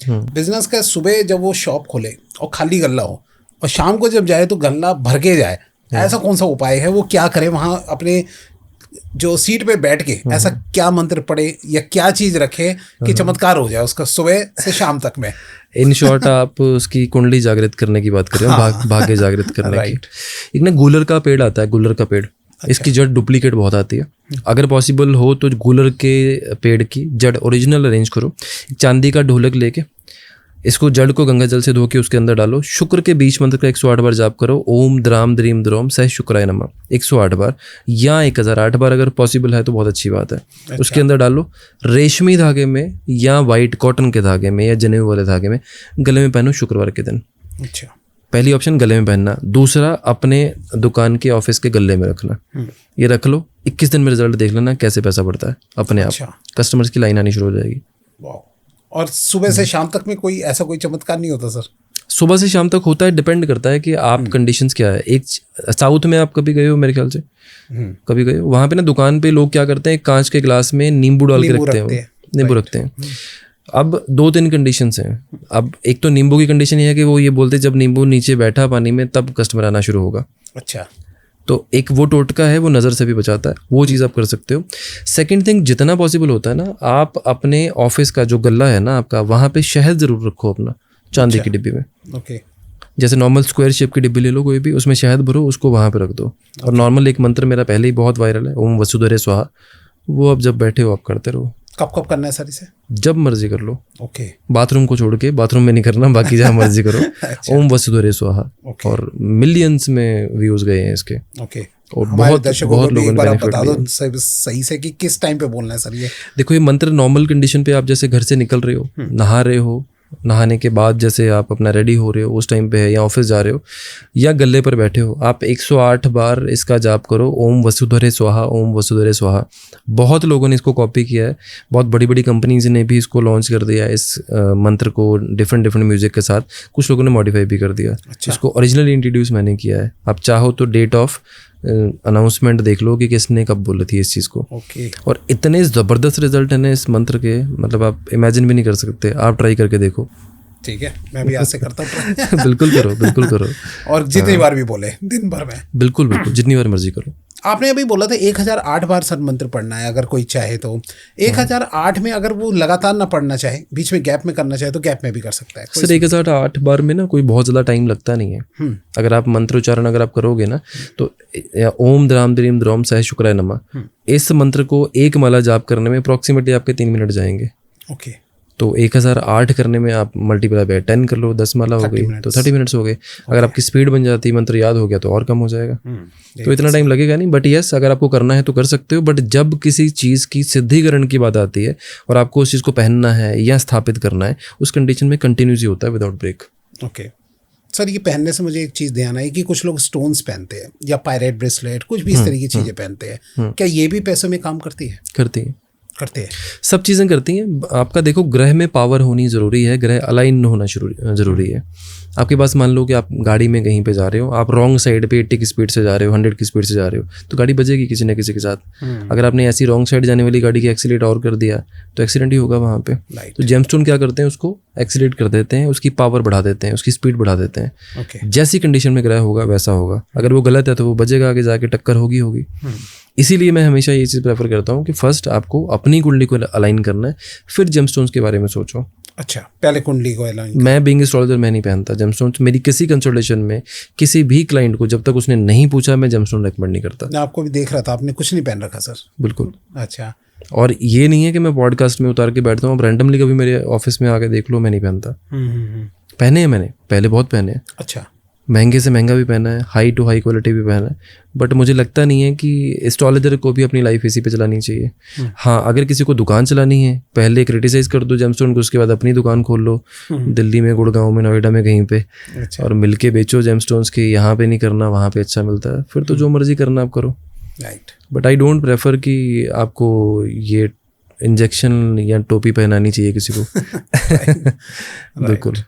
Business का सुबह जब वो शॉप खोले और खाली गल्ला हो और शाम को जब जाए तो गल्ला भर के जाए, ऐसा कौन सा उपाय है? वो क्या करे वहाँ अपने जो सीट पे बैठ के? ऐसा क्या मंत्र पढ़े या क्या चीज रखे कि चमत्कार हो जाए उसका सुबह से शाम तक में? इन शॉर्ट आप उसकी कुंडली जागृत करने की बात कर रहे हो, भाग्य जागृत करने की। एक ना गूलर का पेड़ आता है, गूलर का पेड़। इसकी जड़ डुप्लीकेट बहुत आती है। अगर पॉसिबल हो तो गूलर के पेड़ की जड़ ओरिजिनल अरेंज करो। चांदी का ढोलक लेके इसको जड़ को गंगा जल से धो के उसके अंदर डालो। शुक्र के बीच मंत्र का 108 बार जाप करो। ओम द्राम द्रीम द्रोम सह शुक्राय नमः 108 बार या 1008 बार अगर पॉसिबल है तो बहुत अच्छी बात है। अच्छा। उसके अंदर डालो। रेशमी धागे में या वाइट कॉटन के धागे में या जनेऊ वाले धागे में गले में पहनो शुक्रवार के दिन। अच्छा। पहली ऑप्शन गले में पहनना। दूसरा अपने दुकान के ऑफिस के गले में रखना। ये रख लो, 21 दिन में रिजल्ट देख लेना कैसे पैसा बढ़ता है अपने आप। कस्टमर्स की लाइन आनी शुरू हो जाएगी। और सुबह से शाम तक में कोई ऐसा कोई चमत्कार नहीं होता सर? सुबह से शाम तक होता है, डिपेंड करता है कि आप कंडीशंस क्या है। एक साउथ में आप कभी गए हो मेरे ख्याल से, कभी गए हो वहाँ पे ना दुकान पे लोग क्या करते हैं, कांच के ग्लास में नींबू डाल के रखते हैं, नींबू रखते हैं। अब 2-3 कंडीशंस हैं। अब एक तो नींबू की कंडीशन ये है कि वो ये बोलते हैं जब नींबू नीचे बैठा पानी में तब कस्टमर आना शुरू होगा। अच्छा। तो एक वो टोटका है, वो नज़र से भी बचाता है, वो चीज़ आप कर सकते हो। सेकंड थिंग, जितना पॉसिबल होता है ना, आप अपने ऑफिस का जो गल्ला है ना आपका, वहाँ पे शहद ज़रूर रखो अपना, चांदी की डिब्बी में। ओके। जैसे नॉर्मल स्क्वायर शेप की डिब्बी ले लो कोई भी, उसमें शहद भरो, उसको वहाँ पे रख दो। और नॉर्मल एक मंत्र मेरा पहले ही बहुत वायरल है, ओम वसुधरे स्वाहा, वो अब जब बैठे हो आप करते रहो। कब कब करना है सर इसे? जब मर्जी कर लो। ओके। बाथरूम को छोड़ के, बाथरूम में नहीं करना, बाकी जहाँ मर्जी करो। अच्छा। ओम वसुधरे स्वाहा। और मिलियंस में व्यूज गए हैं इसके। ओके। और बहुत लोगों ने बेनिफिट लिया। सही से कि किस टाइम पे बोलना है सर ये? देखो, ये मंत्र नॉर्मल कंडीशन पे आप जैसे घर से निकल रहे हो, नहा रहे हो, नहाने के बाद जैसे आप अपना रेडी हो रहे हो उस टाइम पे है, या ऑफिस जा रहे हो या गले पर बैठे हो, आप 108 बार इसका जाप करो। ओम वसुधरे स्वाहा, ओम वसुधरे स्वाहा। बहुत लोगों ने इसको कॉपी किया है, बहुत बड़ी बड़ी कंपनीज ने भी इसको लॉन्च कर दिया है, इस मंत्र को डिफरेंट म्यूजिक के साथ। कुछ लोगों ने मॉडिफाई भी कर दिया। अच्छा। इसको ओरिजिनली इंट्रोड्यूस मैंने किया है। आप चाहो तो डेट ऑफ अनाउंसमेंट देख लो कि किसने कब बोली थी इस चीज़ को। और इतने ज़बरदस्त रिजल्ट है ना इस मंत्र के, मतलब आप इमेजिन भी नहीं कर सकते। आप ट्राई करके देखो। ठीक है, मैं भी आज से करता हूँ। बिल्कुल करो, बिल्कुल करो। और जितनी बार भी बोले दिन भर में। बिल्कुल जितनी बार मर्जी करो। आपने अभी बोला था 1008 बार सर मंत्र पढ़ना है अगर कोई चाहे तो। 1008 में अगर वो लगातार ना पढ़ना चाहे, बीच में गैप में करना चाहे तो गैप में भी कर सकता है सर। 1008 बार में ना कोई बहुत ज़्यादा टाइम लगता नहीं है। अगर आप मंत्र उच्चारण अगर आप करोगे ना तो ओम द्राम द्रीम द्रोम सह शुक्राय नमः, इस मंत्र को एक माला जाप करने में अप्रॉक्सीमेटली आपके 3 मिनट जाएंगे। ओके। तो 1008 करने में आप मल्टीप्लाई बाय 10 कर लो, 10 माला हो गई तो 30 मिनट्स हो गए। अगर आपकी स्पीड बन जाती, मंत्र याद हो गया तो और कम हो जाएगा। तो इतना टाइम लगेगा नहीं। बट यस, अगर आपको करना है तो कर सकते हो। बट जब किसी चीज़ की सिद्धिकरण की बात आती है और आपको उस चीज़ को पहनना है या स्थापित करना है, उस कंडीशन में कंटिन्यूस होता है विदाउट ब्रेक। ओके सर, ये पहनने से मुझे एक चीज़ ध्यान आई कि कुछ लोग स्टोन्स पहनते हैं या पायरेट ब्रेसलेट, कुछ भी इस तरह की चीज़ें पहनते हैं। क्या ये भी पैसों में काम करती है? करते हैं, सब चीज़ें करती हैं। आपका देखो, ग्रह में पावर होनी ज़रूरी है, ग्रह अलाइन होना ज़रूरी है। आपके पास मान लो कि आप गाड़ी में कहीं पे जा रहे हो, आप रॉन्ग साइड पे 80 की स्पीड से जा रहे हो, 100 की स्पीड से जा रहे हो, तो गाड़ी बजेगी किसी न किसी के साथ। अगर आपने ऐसी रॉन्ग साइड जाने वाली गाड़ी की एक्सीलेट और कर दिया तो एक्सीडेंट ही होगा वहाँ पे। तो जेमस्टोन क्या करते हैं, उसको एक्सीलेट कर देते हैं, उसकी पावर बढ़ा देते हैं, उसकी स्पीड बढ़ा देते हैं। जैसी कंडीशन में ग्रह होगा वैसा होगा। अगर वो गलत है तो वो बजेगा, आगे जाके टक्कर होगी। इसीलिए मैं हमेशा ये चीज़ प्रेफर करता हूँ कि फर्स्ट आपको अपनी कुंडली को अलाइन करना है, फिर जेमस्टोन्स के बारे में सोचो। अच्छा, पहले कुंडली को अलाइन। मैं बीइंग एस्ट्रोलॉजर मैं नहीं पहनता जेमस्टोन्स। मेरी किसी कंसल्टेशन में किसी भी क्लाइंट को जब तक उसने नहीं पूछा मैं जेमस्टोन रेकमेंड नहीं करता। मैं आपको भी देख रहा था, आपने कुछ नहीं पहन रखा सर। बिल्कुल। अच्छा। और ये नहीं है कि मैं पॉडकास्ट में उतार के बैठता हूँ, अब रैंडमली कभी मेरे ऑफिस में आके देख लो, मैं नहीं पहनता। पहने हैं मैंने, पहले बहुत पहने हैं। अच्छा। महंगे से महंगा भी पहना है, हाई टू हाई क्वालिटी भी पहना है। बट मुझे लगता नहीं है कि एस्ट्रोलॉजर को भी अपनी लाइफ इसी पे चलानी चाहिए। हाँ, अगर किसी को दुकान चलानी है, पहले क्रिटिसाइज कर दो जेमस्टोन को, उसके बाद अपनी दुकान खोल लो, दिल्ली में, गुड़गांव में, नोएडा में, कहीं पे। अच्छा। और मिलके बेचो जेमस्टोन्स की, यहाँ पे नहीं करना, वहाँ पे अच्छा मिलता है, फिर तो जो मर्जी करना आप करो। Right. But I don't prefer कि आपको ये इंजेक्शन या टोपी पहनानी चाहिए किसी को। बिल्कुल।